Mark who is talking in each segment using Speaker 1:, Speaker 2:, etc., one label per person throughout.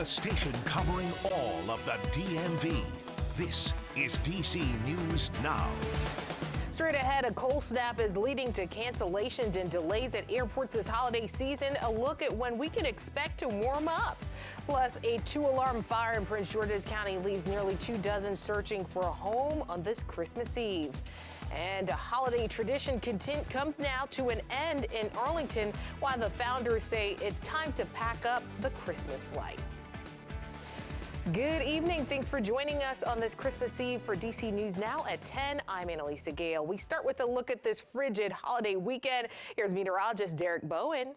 Speaker 1: The station covering all of the DMV. This is DC News Now.
Speaker 2: Straight ahead, a cold snap is leading to cancellations and delays at airports this holiday season. A look at when we can expect to warm up. Plus, a 2-alarm fire in Prince George's County leaves nearly 24 searching for a home on this Christmas Eve. And a holiday tradition comes now to an end in Arlington, while the founders say it's time to pack up the Christmas lights. Good evening. Thanks for joining us on this Christmas Eve for DC News Now at 10. I'm Annalisa Gale. We start with a look at this frigid holiday weekend. Here's meteorologist Derek Bowen.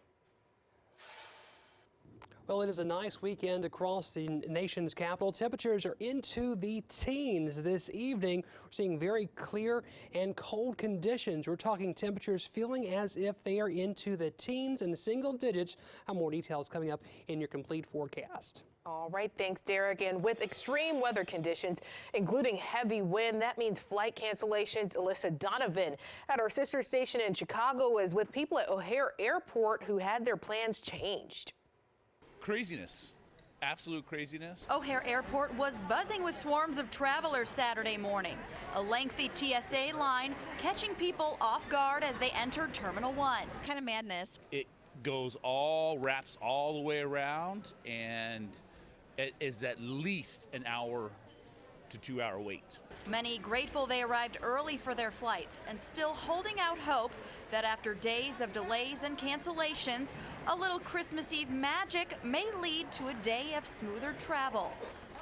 Speaker 3: Well, it is a nice weekend across the nation's capital. Temperatures are into the teens this evening. We're seeing very clear and cold conditions. We're talking temperatures feeling as if they are into the teens and single digits. More details coming up in your complete forecast.
Speaker 2: All right, thanks, Derek. And with extreme weather conditions, including heavy wind, that means flight cancellations. Alyssa Donovan at our sister station in Chicago is with people at O'Hare Airport who had their plans changed.
Speaker 4: Craziness. Absolute craziness.
Speaker 5: O'Hare Airport was buzzing with swarms of travelers Saturday morning. A lengthy TSA line catching people off guard as they entered Terminal 1.
Speaker 6: Kind of madness.
Speaker 4: It wraps all the way around, and it is at least an hour to 2 hour wait.
Speaker 5: Many grateful they arrived early for their flights and still holding out hope that after days of delays and cancellations, a little Christmas Eve magic may lead to a day of smoother travel.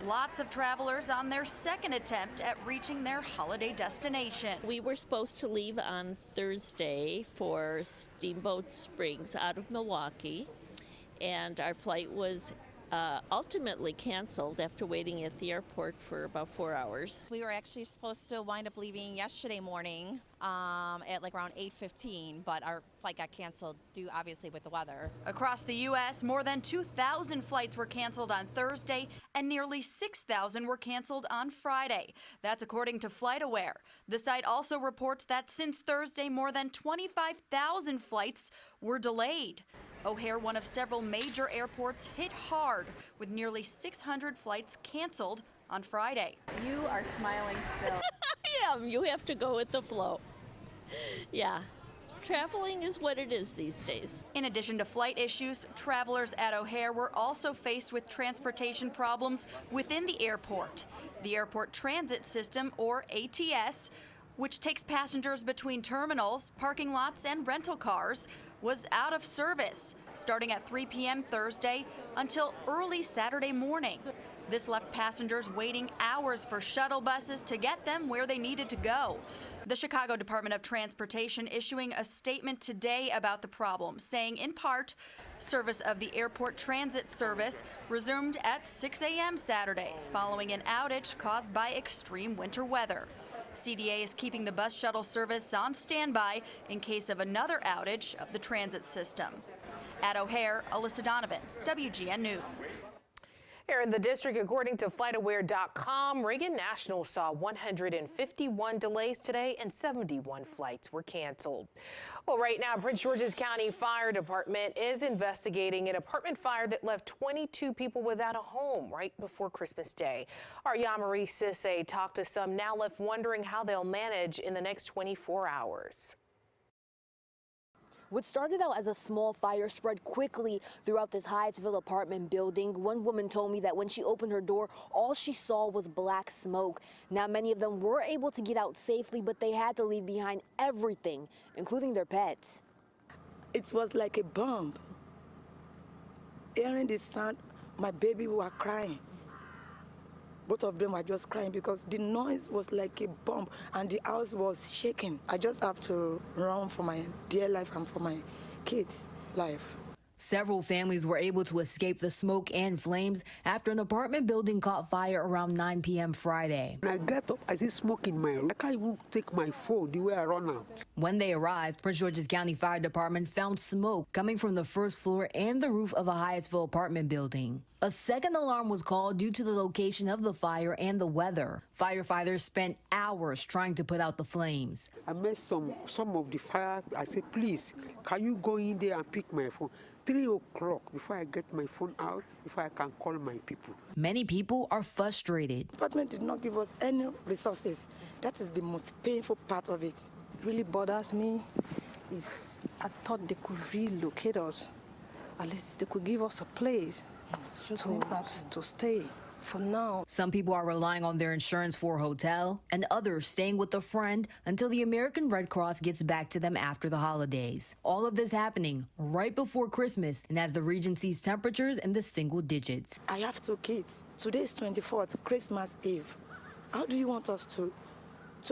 Speaker 5: Lots of travelers on their second attempt at reaching their holiday destination.
Speaker 6: We were supposed to leave on Thursday for Steamboat Springs out of Milwaukee, and our flight was ultimately canceled after waiting at the airport for about 4 hours.
Speaker 7: We were actually supposed to wind up leaving yesterday morning at like around 8:15, but our flight got canceled due obviously with the weather.
Speaker 5: Across the U.S., more than 2,000 flights were canceled on Thursday and nearly 6,000 were canceled on Friday. That's according to FlightAware. The site also reports that since Thursday, more than 25,000 flights were delayed. O'Hare, one of several major airports, hit hard with nearly 600 flights canceled on Friday.
Speaker 7: You are smiling still.
Speaker 6: Yeah, you have to go with the flow. Yeah, traveling is what it is these days.
Speaker 5: In addition to flight issues, travelers at O'Hare were also faced with transportation problems within the airport. The Airport Transit System, or ATS, which takes passengers between terminals, parking lots, and rental cars, was out of service starting at 3 p.m. Thursday until early Saturday morning. This left passengers waiting hours for shuttle buses to get them where they needed to go. The Chicago Department of Transportation issuing a statement today about the problem, saying in part, service of the Airport Transit Service resumed at 6 a.m. Saturday following an outage caused by extreme winter weather. CDA is keeping the bus shuttle service on standby in case of another outage of the transit system. At O'Hare, Alyssa Donovan, WGN News.
Speaker 2: Here in the district, according to FlightAware.com, Reagan National saw 151 delays today and 71 flights were canceled. Well, right now, Prince George's County Fire Department is investigating an apartment fire that left 22 people without a home right before Christmas Day. Our Yamari Sisse talked to some now left wondering how they'll manage in the next 24 hours.
Speaker 8: What started out as a small fire spread quickly throughout this Hyattsville apartment building. One woman told me that when she opened her door, all she saw was black smoke. Now, many of them were able to get out safely, but they had to leave behind everything, including their pets.
Speaker 9: It was like a bomb. Hearing the sound, my baby were crying. Both of them were just crying because the noise was like a bomb and the house was shaking. I just have to run for my dear life and for my kids' life.
Speaker 8: Several families were able to escape the smoke and flames after an apartment building caught fire around 9 p.m. Friday.
Speaker 10: When I get up, I see smoke in my room. I can't even take my phone the way I run out.
Speaker 8: When they arrived, Prince George's County Fire Department found smoke coming from the first floor and the roof of a Hyattsville apartment building. A second alarm was called due to the location of the fire and the weather. Firefighters spent hours trying to put out the flames.
Speaker 10: I met some of the fire. I said, please, can you go in there and pick my phone? 3 o'clock before I get my phone out, before I can call my people.
Speaker 8: Many people are frustrated.
Speaker 9: The department did not give us any resources. That is the most painful part of it.
Speaker 11: Really bothers me is I thought they could relocate us. At least they could give us a place to stay for now.
Speaker 8: Some people are relying on their insurance for a hotel, and others staying with a friend until the American Red Cross gets back to them after the holidays. All of this happening right before Christmas and as the region sees temperatures in the single digits.
Speaker 9: I have 2 kids. Today is 24th, Christmas Eve. How do you want us to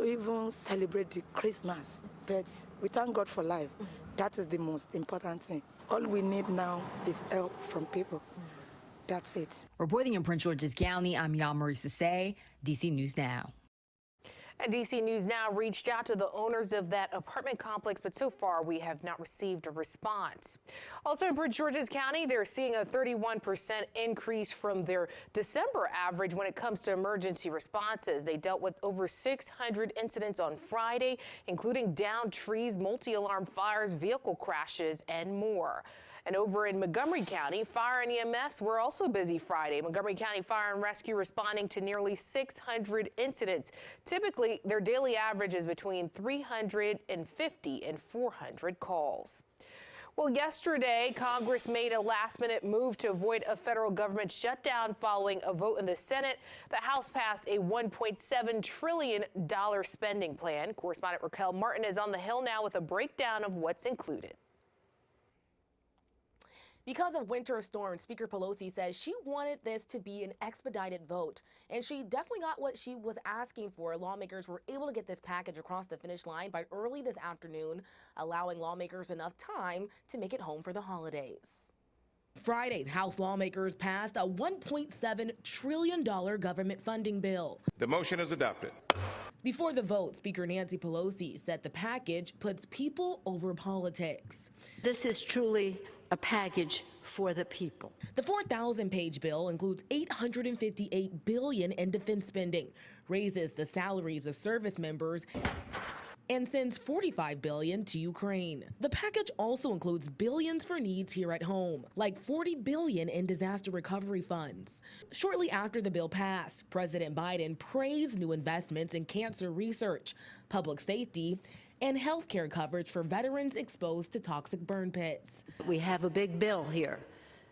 Speaker 9: even celebrate the Christmas? But we thank God for life. That is the most important thing. All we need now is help from people. That's it.
Speaker 8: Reporting in Prince George's County, I'm Yalmarie Sase, DC News Now.
Speaker 2: And DC News Now reached out to the owners of that apartment complex, but so far we have not received a response. Also in Prince George's County, they're seeing a 31% increase from their December average when it comes to emergency responses. They dealt with over 600 incidents on Friday, including downed trees, multi-alarm fires, vehicle crashes, and more. And over in Montgomery County, fire and EMS were also busy Friday. Montgomery County Fire and Rescue responding to nearly 600 incidents. Typically, their daily average is between 350 and 400 calls. Well, yesterday, Congress made a last-minute move to avoid a federal government shutdown following a vote in the Senate. The House passed a $1.7 trillion spending plan. Correspondent Raquel Martin is on the Hill now with a breakdown of what's included.
Speaker 12: Because of winter storms, Speaker Pelosi says she wanted this to be an expedited vote, and she definitely got what she was asking for. Lawmakers were able to get this package across the finish line by early this afternoon, allowing lawmakers enough time to make it home for the holidays. Friday, House lawmakers passed a $1.7 trillion government funding bill.
Speaker 13: The motion is adopted.
Speaker 12: Before the vote, Speaker Nancy Pelosi said the package puts people over politics.
Speaker 14: This is truly a package for the people.
Speaker 12: The 4,000-page bill includes $858 billion in defense spending, raises the salaries of service members, and sends $45 billion to Ukraine. The package also includes billions for needs here at home, like $40 billion in disaster recovery funds. Shortly after the bill passed, President Biden praised new investments in cancer research, public safety, and health care coverage for veterans exposed to toxic burn pits.
Speaker 14: We have a big bill here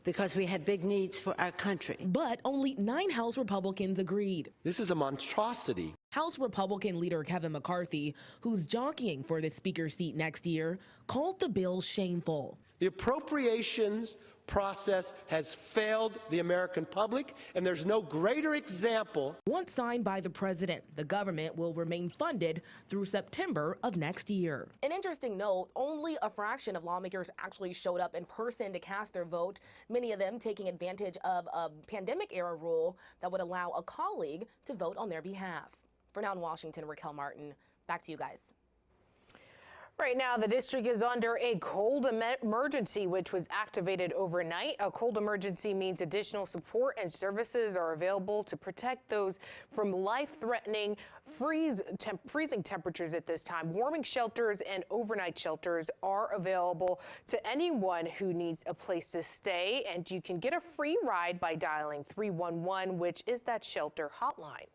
Speaker 14: because we have big needs for our country.
Speaker 12: But only 9 House Republicans agreed.
Speaker 15: This is a monstrosity.
Speaker 12: House Republican leader Kevin McCarthy, who's jockeying for the speaker's seat next year, called the bill shameful.
Speaker 15: The appropriations process has failed the American public, and there's no greater example.
Speaker 12: Once signed by the president, the government will remain funded through September of next year. An interesting note, only a fraction of lawmakers actually showed up in person to cast their vote, many of them taking advantage of a pandemic-era rule that would allow a colleague to vote on their behalf. For now in Washington, Raquel Martin, back to you guys.
Speaker 2: Right now, the district is under a cold emergency, which was activated overnight. A cold emergency means additional support and services are available to protect those from life-threatening freezing temperatures at this time. Warming shelters and overnight shelters are available to anyone who needs a place to stay, and you can get a free ride by dialing 311, which is that shelter hotline.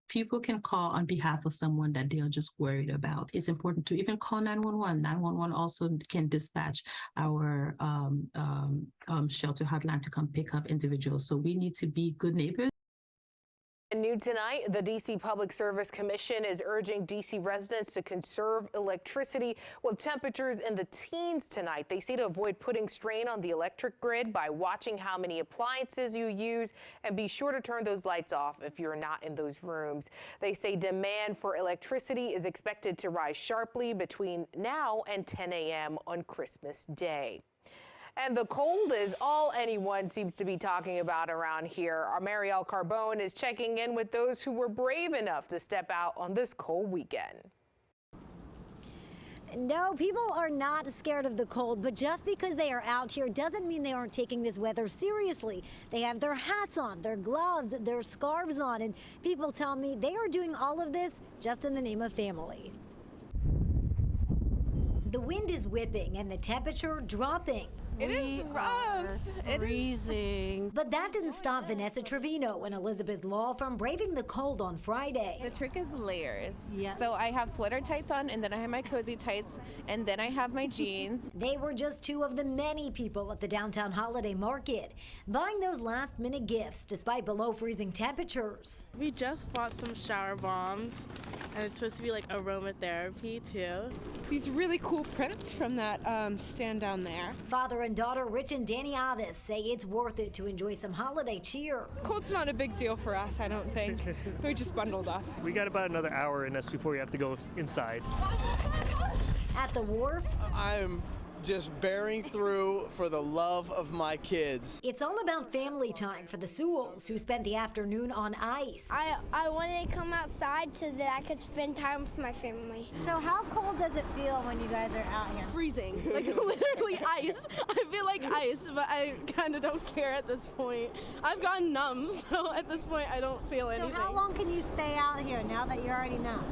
Speaker 16: People can call on behalf of someone that they're just worried about. It's important to even call 911. 911 also can dispatch our shelter hotline to come pick up individuals. So we need to be good neighbors.
Speaker 2: New tonight, the D.C. Public Service Commission is urging D.C. residents to conserve electricity with temperatures in the teens tonight. They say to avoid putting strain on the electric grid by watching how many appliances you use and be sure to turn those lights off if you're not in those rooms. They say demand for electricity is expected to rise sharply between now and 10 a.m. on Christmas Day. And the cold is all anyone seems to be talking about around here. Our Marielle Carbone is checking in with those who were brave enough to step out on this cold weekend.
Speaker 17: No, people are not scared of the cold, but just because they are out here doesn't mean they aren't taking this weather seriously. They have their hats on, their gloves, their scarves on, and people tell me they are doing all of this just in the name of family. The wind is whipping and the temperature dropping.
Speaker 13: It is rough.
Speaker 18: Freezing.
Speaker 17: But that didn't stop Vanessa Trevino and Elizabeth Law from braving the cold on Friday.
Speaker 13: The trick is layers.
Speaker 18: Yeah.
Speaker 13: So I have sweater tights on, and then I have my cozy tights, and then I have my jeans.
Speaker 17: They were just two of the many people at the downtown holiday market buying those last-minute gifts despite below freezing temperatures.
Speaker 18: We just bought some shower bombs, and it's supposed to be like aromatherapy too. These really cool prints from that stand down there.
Speaker 17: Father and daughter Rich and Danny Avis say it's worth it to enjoy some holiday cheer.
Speaker 18: Cold's not a big deal for us, I don't think. We just bundled up.
Speaker 19: We got about another hour in us before we have to go inside.
Speaker 17: At the wharf,
Speaker 20: I'm just bearing through for the love of my kids.
Speaker 17: It's all about family time for the Sewells, who spent the afternoon on ice.
Speaker 21: I wanted to come outside so that I could spend time with my family.
Speaker 17: So how cold does it feel when you guys are out here?
Speaker 18: Freezing, like literally ice. I feel like ice, but I kind of don't care at this point. I've gone numb, so at this point I don't feel anything.
Speaker 17: So how long can you stay out here now that you're already numb?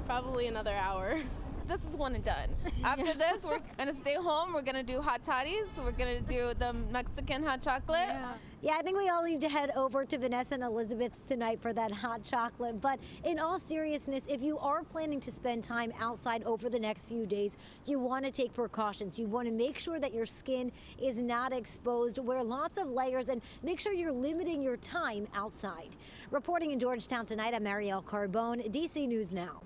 Speaker 18: Probably another hour.
Speaker 13: This is one and done. After this, we're gonna stay home. We're gonna do hot toddies. We're gonna do the Mexican hot chocolate.
Speaker 17: Yeah, I think we all need to head over to Vanessa and Elizabeth's tonight for that hot chocolate. But in all seriousness, if you are planning to spend time outside over the next few days, you want to take precautions. You want to make sure that your skin is not exposed, wear lots of layers, and make sure you're limiting your time outside. Reporting in Georgetown tonight, I'm Marielle Carbone, DC News Now.